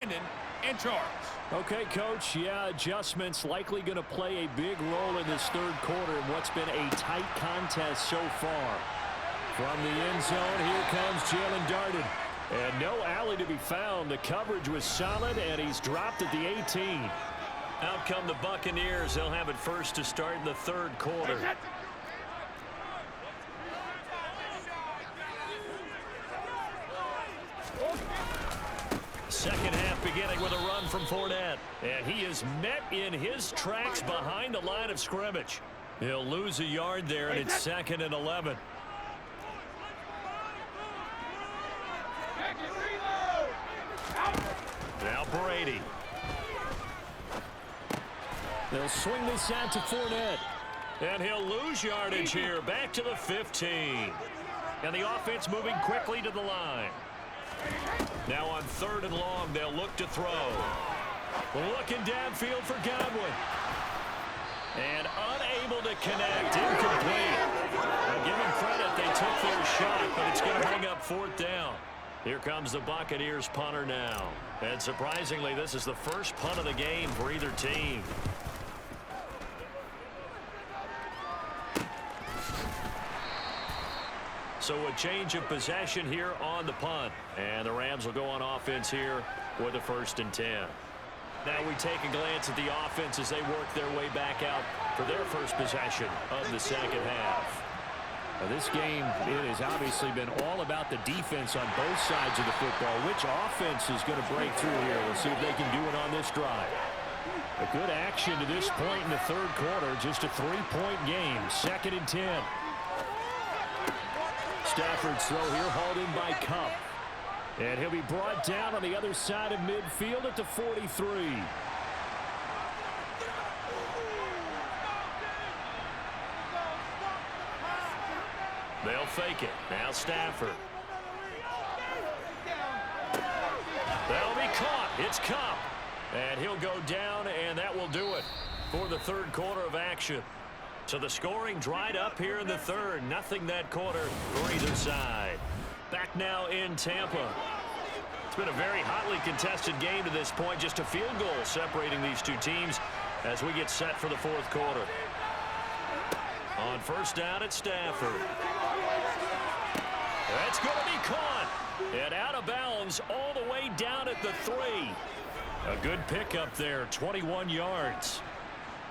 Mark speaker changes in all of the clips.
Speaker 1: in charge.
Speaker 2: Okay, Coach, yeah, adjustments likely going to play a big role in this third quarter in what's been a tight contest so far. From the end zone, here comes Jalen Darden. And no alley to be found. The coverage was solid, and he's dropped at the 18.
Speaker 3: Out come the Buccaneers. They'll have it first to start in the third quarter. Second half beginning with a run from Fournette. And he is met in his tracks behind the line of scrimmage. He'll lose a yard there, and it's 2nd and 11. Now Brady.
Speaker 2: They'll swing this out to Fournette.
Speaker 3: And he'll lose yardage here. Back to the 15. And the offense moving quickly to the line. Now on 3rd and long, they'll look to throw. Looking downfield for Godwin. And unable to connect. Incomplete. I'll give them credit. They took their shot, but it's going to bring up 4th down. Here comes the Buccaneers punter now. And surprisingly, this is the first punt of the game for either team. So a change of possession here on the punt. And the Rams will go on offense here with a 1st and 10. Now we take a glance at the offense as they work their way back out for their first possession of the second half.
Speaker 2: Now this game, it has obviously been all about the defense on both sides of the football. Which offense is going to break through here? We'll see if they can do it on this drive. A good action to this point in the third quarter. Just a 3-point game. 2nd and 10. Stafford's throw here hauled in by Cup. And he'll be brought down on the other side of midfield at the 43.
Speaker 3: They'll fake it. Now Stafford. They'll be caught. It's Cup. And he'll go down, and that will do it for the third quarter of action. So the scoring dried up here in the third. Nothing that quarter for either side. Back now in Tampa. It's been a very hotly contested game to this point. Just a field goal separating these two teams as we get set for the fourth quarter. On 1st down, it's Stafford. That's going to be caught. And out of bounds all the way down at the 3. A good pickup there, 21 yards.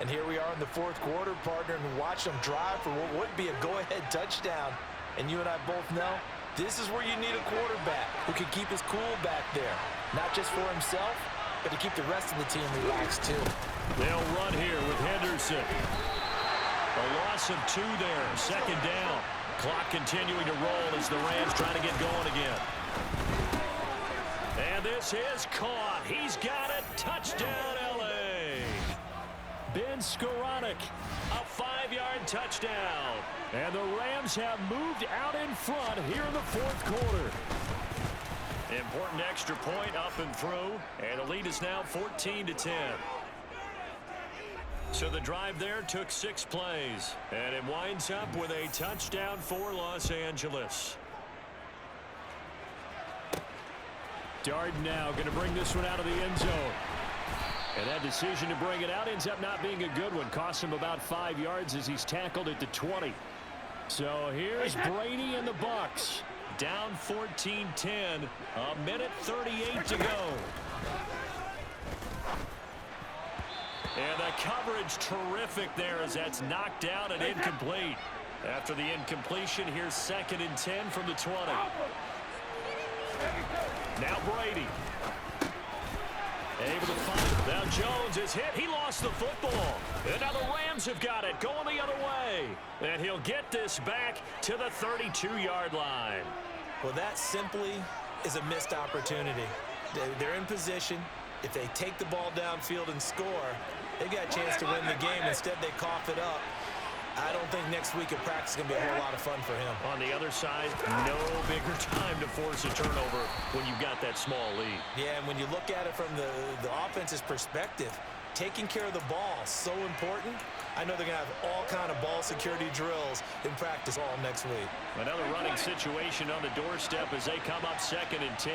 Speaker 4: And here we are in the fourth quarter, partner, and watch them drive for what would be a go-ahead touchdown. And you and I both know this is where you need a quarterback who can keep his cool back there. Not just for himself, but to keep the rest of the team relaxed too.
Speaker 3: They'll run here with Henderson. A loss of 2 there, 2nd down. Clock continuing to roll as the Rams try to get going again. And this is caught. He's got it. Touchdown, L.A.
Speaker 2: Ben Skoranek.
Speaker 3: A 5-yard touchdown.
Speaker 2: And the Rams have moved out in front here in the fourth quarter.
Speaker 3: Important extra point up and through. And the lead is now 14-10. So the drive there took 6 plays. And it winds up with a touchdown for Los Angeles.
Speaker 2: Darden now going to bring this one out of the end zone. And that decision to bring it out ends up not being a good one. Cost him about 5 yards as he's tackled at the 20. So here's Brady and the Bucs.
Speaker 3: Down 14-10. A minute 38 to go. And the coverage terrific there as that's knocked down and incomplete. After the incompletion, here's 2nd and 10 from the 20. Now Brady. Able to find it. Now Jones is hit. He lost the football. And now the Rams have got it going the other way. And he'll get this back to the 32-yard line.
Speaker 4: Well, that simply is a missed opportunity. They're in position. If they take the ball downfield and score, they've got a chance to win the game. Instead, they cough it up. I don't think next week at practice is going to be a whole lot of fun for him.
Speaker 3: On the other side, no bigger time to force a turnover when you've got that small lead.
Speaker 4: Yeah, and when you look at it from the offense's perspective, taking care of the ball is so important. I know they're going to have all kind of ball security drills in practice all next week.
Speaker 3: Another running situation on the doorstep as they come up 2nd and 10.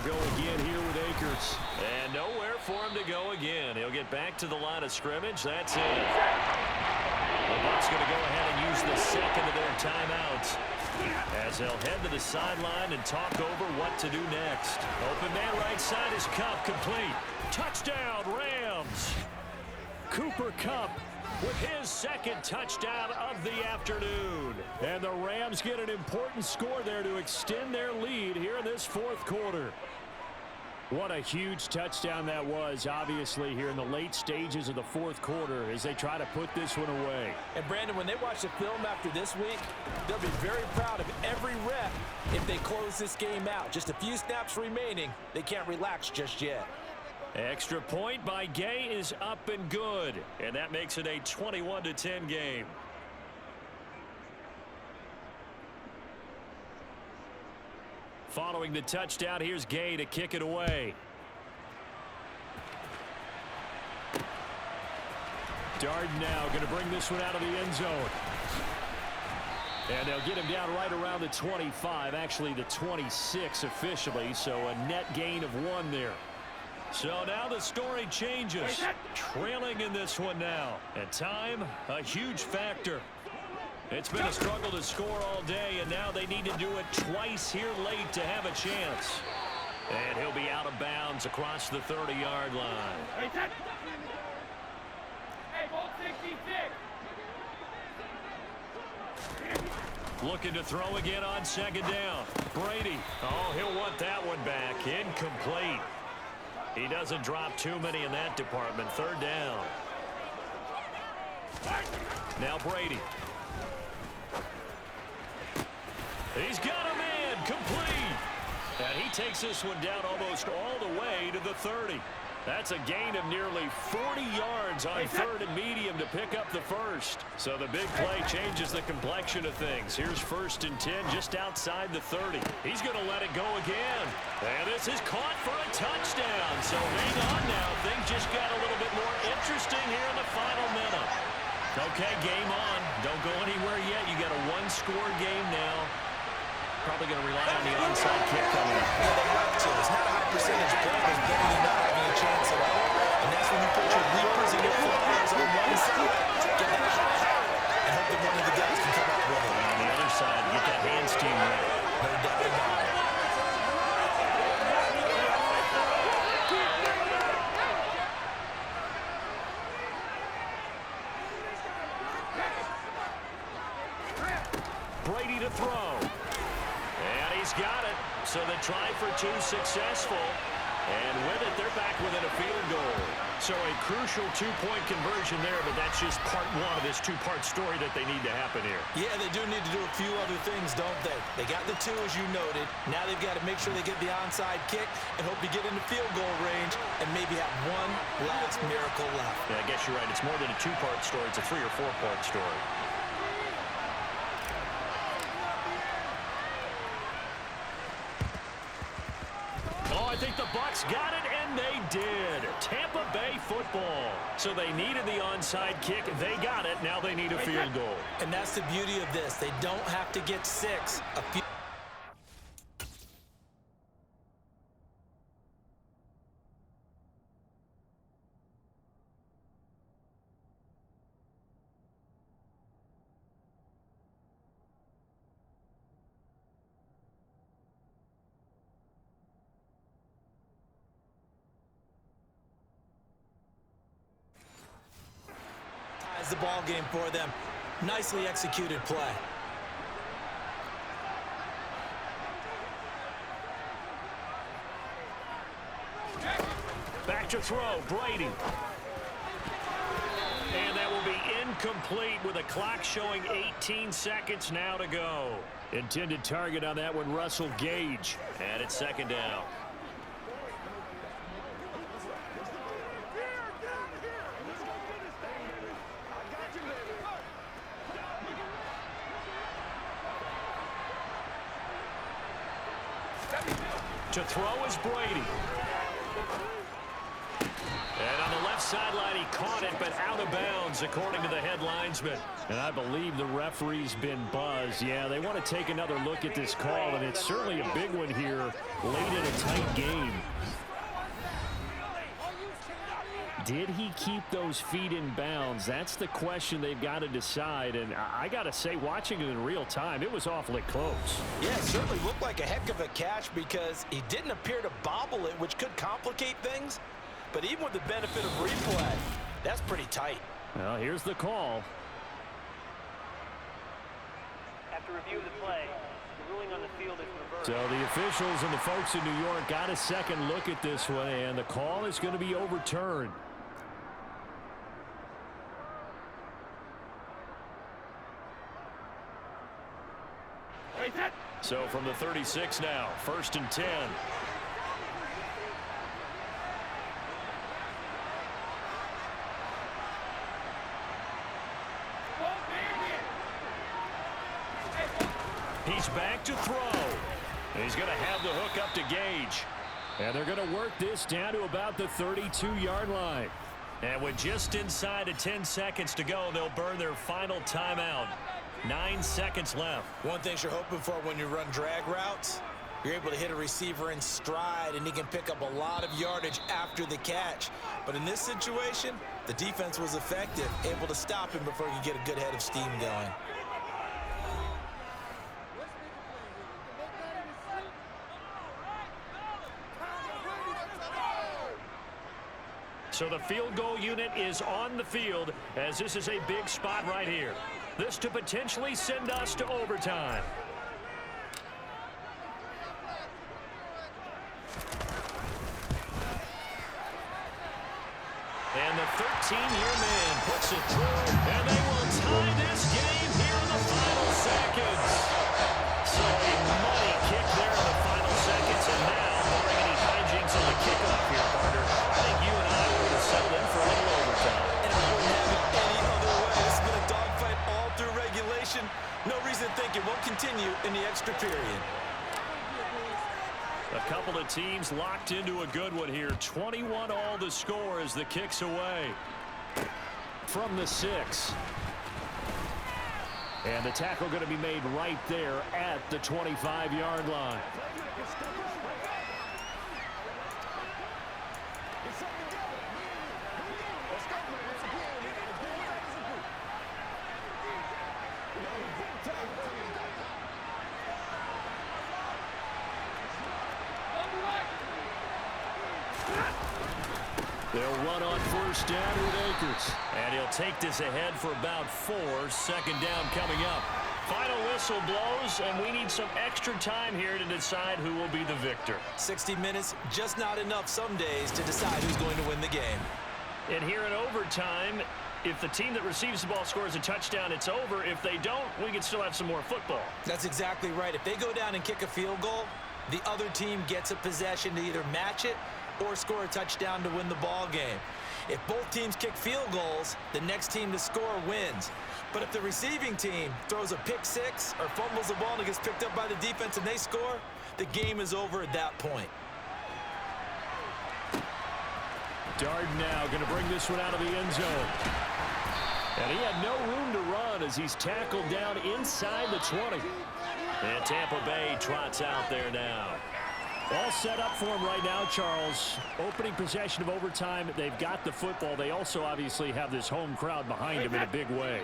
Speaker 2: go again here with Akers.
Speaker 3: And nowhere for him to go again. He'll get back to the line of scrimmage. That's it. The Bucs going to go ahead and use the second of their timeouts as they'll head to the sideline and talk over what to do next. Open man right side is Kupp, complete. Touchdown, Rams.
Speaker 2: Cooper Kupp with his second touchdown of the afternoon. And the Rams get an important score there to extend their lead here in this fourth quarter. What a huge touchdown that was, obviously, here in the late stages of the fourth quarter as they try to put this one away.
Speaker 4: And, Brandon, when they watch the film after this week, they'll be very proud of every rep if they close this game out. Just a few snaps remaining. They can't relax just yet.
Speaker 3: Extra point by Gay is up and good. And that makes it a 21-10 game.
Speaker 2: Following the touchdown, here's Gay to kick it away. Darden now going to bring this one out of the end zone. And they'll get him down right around the 25, actually the 26 officially, so a net gain of 1 there.
Speaker 3: So now the story changes. Trailing in this one now. And time, a huge factor. It's been a struggle to score all day, and now they need to do it twice here late to have a chance. And he'll be out of bounds across the 30-yard line. Looking to throw again on second down. Brady. Oh, he'll want that one back. Incomplete. He doesn't drop too many in that department. Third down. Now Brady. He's got a man, complete. And he takes this one down almost all the way to the 30. That's a gain of nearly 40 yards on third and medium to pick up the first. So the big play changes the complexion of things. Here's 1st and 10 just outside the 30. He's going to let it go again. And this is caught for a touchdown. So hang on now. Things just got a little bit more interesting here in the final minute. Okay, game on. Don't go anywhere yet. You got a one-score game now. Probably going to rely on the onside kick coming up.
Speaker 4: Yeah, they have to. It's not a high percentage play, but it's better than not having a chance at all. And that's when you put your leapers and your flyers on one side, get that high, and hope that one of the guys can come up with it.
Speaker 3: On the other side, get that hands team ready.
Speaker 4: No doubt about it.
Speaker 3: Brady to throw. And he's got it. So the try for 2 successful. And with it, they're back within a field goal. So a crucial 2-point conversion there, but that's just part 1 of this 2-part story that they need to happen here.
Speaker 4: Yeah, they do need to do a few other things, don't they? They got the 2, as you noted. Now they've got to make sure they get the onside kick and hope to get into field goal range and maybe have one last miracle left.
Speaker 3: Yeah, I guess you're right. It's more than a 2-part story. It's a 3- or 4-part story. I think the Bucs got it, and they did. Tampa Bay football. So they needed the onside kick. They got it. Now they need a field goal.
Speaker 4: And that's the beauty of this. They don't have to get 6. The ball game for them. Nicely executed play.
Speaker 3: Back to throw, Brady. And that will be incomplete with the clock showing 18 seconds now to go.
Speaker 2: Intended target on that one, Russell Gage.
Speaker 3: And it's second down. To throw is Brady. And on the left sideline. He caught it, but out of bounds, according to the head linesman.
Speaker 2: And I believe the referee's been buzzed. Yeah, they want to take another look at this call, and it's certainly a big one here late in a tight game. Did he keep those feet in bounds? That's the question they've got to decide. And I got to say, watching it in real time, it was awfully close.
Speaker 4: Yeah, it certainly looked like a heck of a catch because he didn't appear to bobble it, which could complicate things. But even with the benefit of replay, that's pretty tight.
Speaker 2: Well, here's the call.
Speaker 1: After review of the play, the ruling on the field is reversed.
Speaker 2: So the officials and the folks in New York got a second look at this one, and the call is going to be overturned.
Speaker 3: So from the 36 now, 1st and 10. He's back to throw. He's going to have the hook up to Gage.
Speaker 2: And they're going to work this down to about the 32-yard line.
Speaker 3: And with just inside of 10 seconds to go, they'll burn their final timeout. 9 seconds left.
Speaker 4: One thing you're hoping for when you run drag routes, you're able to hit a receiver in stride, and he can pick up a lot of yardage after the catch. But in this situation, the defense was effective, able to stop him before he could get a good head of steam going.
Speaker 3: So the field goal unit is on the field as this is a big spot right here. This to potentially send us to overtime. And the 13-year man puts it through, and they will tie this game here in the final seconds. So a money kick there in the final seconds, and now, barring any hijinks on the kickoff here, partner, I think you and I would have settled in for a little overtime.
Speaker 4: And I wouldn't have it any other way. This has been a dogfight all through regulation. No reason to think it won't continue in the extra period.
Speaker 3: A couple of teams locked into a good one here. 21 all the score as the kick's away.
Speaker 2: From the 6. And the tackle going to be made right there at the 25-yard line. They'll run on 1st down with Akers.
Speaker 3: And he'll take this ahead for about 4. 2nd down coming up. Final whistle blows, and we need some extra time here to decide who will be the victor.
Speaker 4: 60 minutes, just not enough some days to decide who's going to win the game.
Speaker 3: And here in overtime, if the team that receives the ball scores a touchdown, it's over. If they don't, we can still have some more football.
Speaker 4: That's exactly right. If they go down and kick a field goal, the other team gets a possession to either match it or score a touchdown to win the ball game. If both teams kick field goals, the next team to score wins. But if the receiving team throws a pick 6 or fumbles the ball and it gets picked up by the defense and they score, the game is over at that point.
Speaker 2: Darden now going to bring this one out of the end zone. And he had no room to run as he's tackled down inside the 20.
Speaker 3: And Tampa Bay trots out there now.
Speaker 2: All set up for him right now, Charles. Opening possession of overtime. They've got the football. They also obviously have this home crowd behind them in a big way.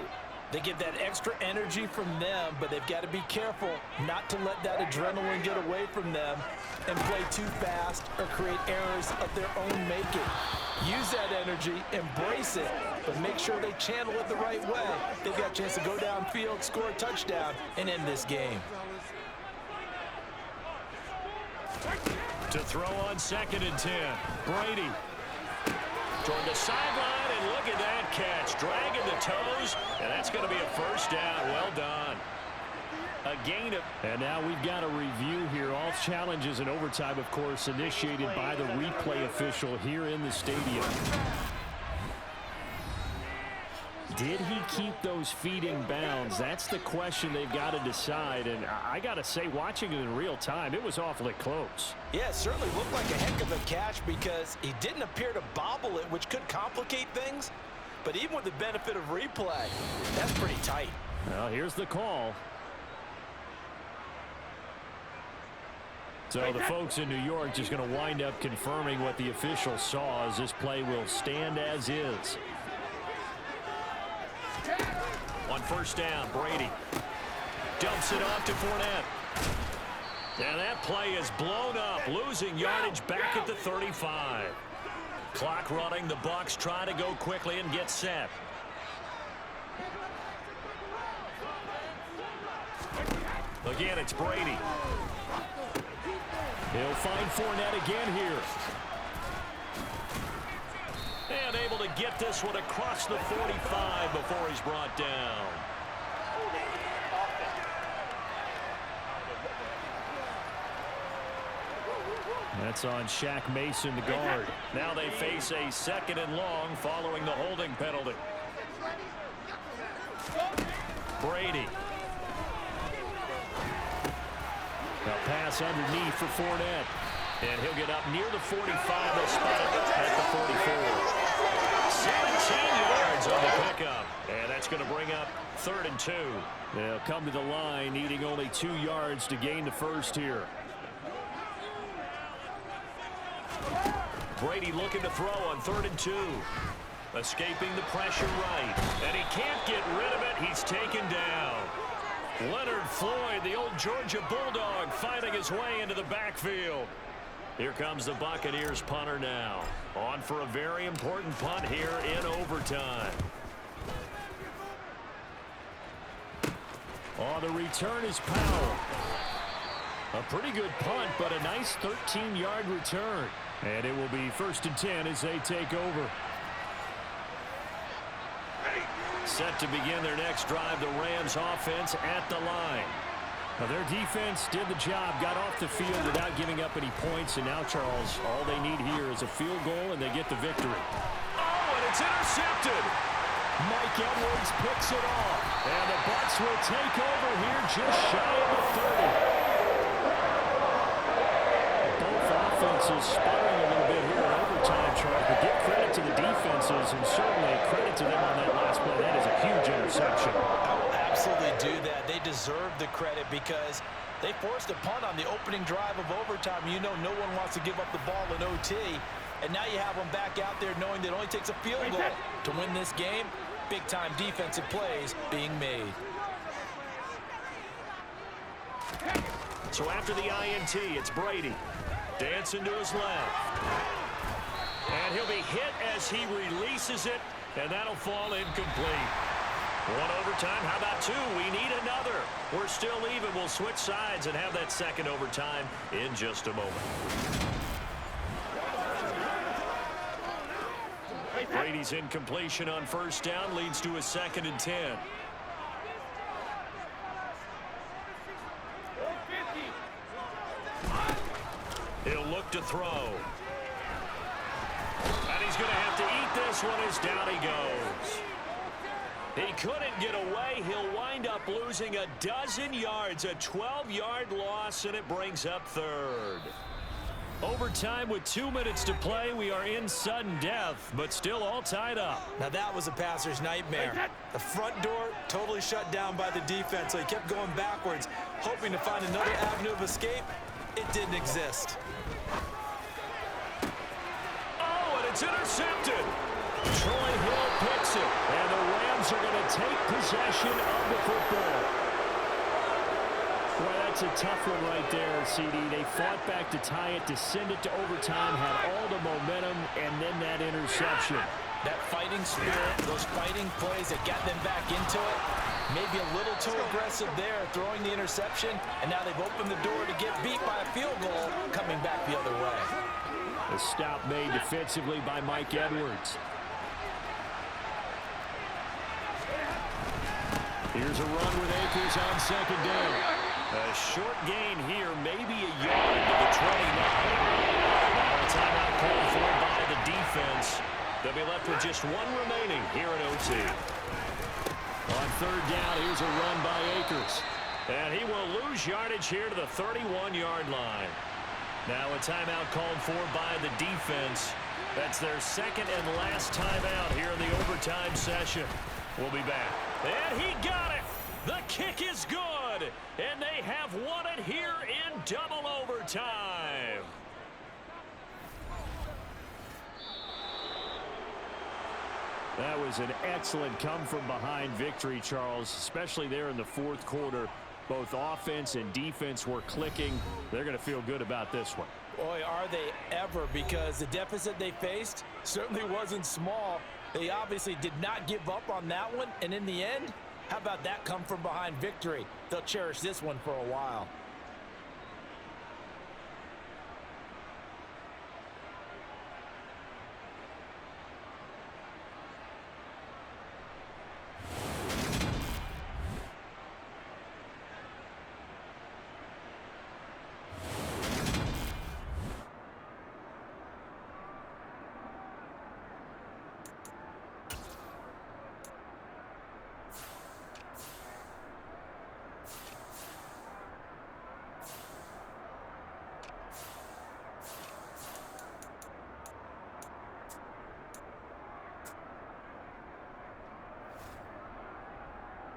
Speaker 4: They get that extra energy from them, but they've got to be careful not to let that adrenaline get away from them and play too fast or create errors of their own making. Use that energy, embrace it, but make sure they channel it the right way. They've got a chance to go downfield, score a touchdown, and end this game.
Speaker 3: To throw on 2nd and 10. Brady. Toward the sideline, and look at that catch. Dragging the toes, and that's going to be a 1st down. Well done. A gain of...
Speaker 2: And now we've got a review here. All challenges in overtime, of course, initiated by the replay official here in the stadium. did he keep those feet in bounds? That's the question they've got to decide. And I got to say, watching it in real time, it was awfully close.
Speaker 4: Yeah, it certainly looked like a heck of a catch because he didn't appear to bobble it, which could complicate things. But even with the benefit of replay, that's pretty tight.
Speaker 2: Well, here's the call. So the folks in New York just going to wind up confirming what the official saw, as this play will stand as is.
Speaker 3: On first down, Brady dumps it off to Fournette. And that play is blown up, losing yardage back at the 35. Clock running. The Bucs try to go quickly and get set. Again, it's Brady.
Speaker 2: He'll find Fournette again here.
Speaker 3: And able to get this one across the 45 before he's brought down.
Speaker 2: That's on Shaq Mason, the guard.
Speaker 3: Now they face a 2nd and long following the holding penalty. Brady.
Speaker 2: A pass underneath for Fournette.
Speaker 3: And he'll get up near the 45. They'll spot it at the 44. 17 yards on the pickup. And that's going to bring up 3rd and 2.
Speaker 2: They'll come to the line, needing only 2 yards to gain the first here.
Speaker 3: Brady looking to throw on 3rd and 2. Escaping the pressure right. And he can't get rid of it. He's taken down. Leonard Floyd, the old Georgia Bulldog, fighting his way into the backfield. Here comes the Buccaneers punter now. On for a very important punt here in overtime.
Speaker 2: Oh, the return is Powell. A pretty good punt, but a nice 13-yard return. And it will be 1st and 10 as they take over.
Speaker 3: Set to begin their next drive, the Rams offense at the line.
Speaker 2: Now their defense did the job, got off the field without giving up any points, and now, Charles, all they need here is a field goal, and they get the victory.
Speaker 3: Oh, and it's intercepted.
Speaker 2: Mike Edwards picks it off, and the Bucs will take over here just shy of the 30. Both offenses sputtering a little bit here in overtime, Charles, but give credit to the defenses, and certainly credit to them on that last play. That is a huge interception.
Speaker 4: I will absolutely do that. They deserve the credit because they forced a punt on the opening drive of overtime. You know no one wants to give up the ball in OT. And now you have them back out there knowing that it only takes a field goal to win this game. Big-time defensive plays being made.
Speaker 3: So after the INT, it's Brady. Dancing to his left. And he'll be hit as he releases it, and that'll fall incomplete. 1 overtime. How about 2? We need another. We're still even. We'll switch sides and have that 2nd overtime in just a moment. Brady's incompletion on 1st down leads to a 2nd and 10. He'll look to throw. And he's going to have to eat this one as down he goes. He couldn't get away. He'll wind up losing a dozen yards, a 12-yard loss, and it brings up 3rd. Overtime with 2 minutes to play. We are in sudden death, but still all tied up.
Speaker 4: Now that was a passer's nightmare. The front door totally shut down by the defense, so he kept going backwards, hoping to find another avenue of escape. It didn't exist.
Speaker 3: Oh, and it's intercepted.
Speaker 2: Troy Hill picks it, and the Rams are going to take possession of the football. Boy, that's a tough one right there, CD. They fought back to tie it, to send it to overtime, had all the momentum, and then that interception.
Speaker 4: That fighting spirit, those fighting plays that got them back into it, maybe a little too aggressive there, throwing the interception, and now they've opened the door to get beat by a field goal, coming back the other way.
Speaker 2: A stop made defensively by Mike Edwards. Here's a run with Akers on 2nd down.
Speaker 3: A short gain here, maybe a yard to the 29. Now a timeout called for by the defense. They'll be left with just 1 remaining here at OT.
Speaker 2: third down. Here's a run by Akers.
Speaker 3: And he will lose yardage here to the 31-yard line. Now a timeout called for by the defense. That's their second and last timeout here in the overtime session. We'll be back. And he got it. The kick is good. And they have won it here in double overtime.
Speaker 2: That was an excellent come-from-behind victory, Charles, especially there in the fourth quarter. Both offense and defense were clicking. They're going to feel good about this one.
Speaker 4: Boy, are they ever, because the deficit they faced certainly wasn't small. They obviously did not give up on that one, and in the end, how about that come-from-behind victory? They'll cherish this one for a while.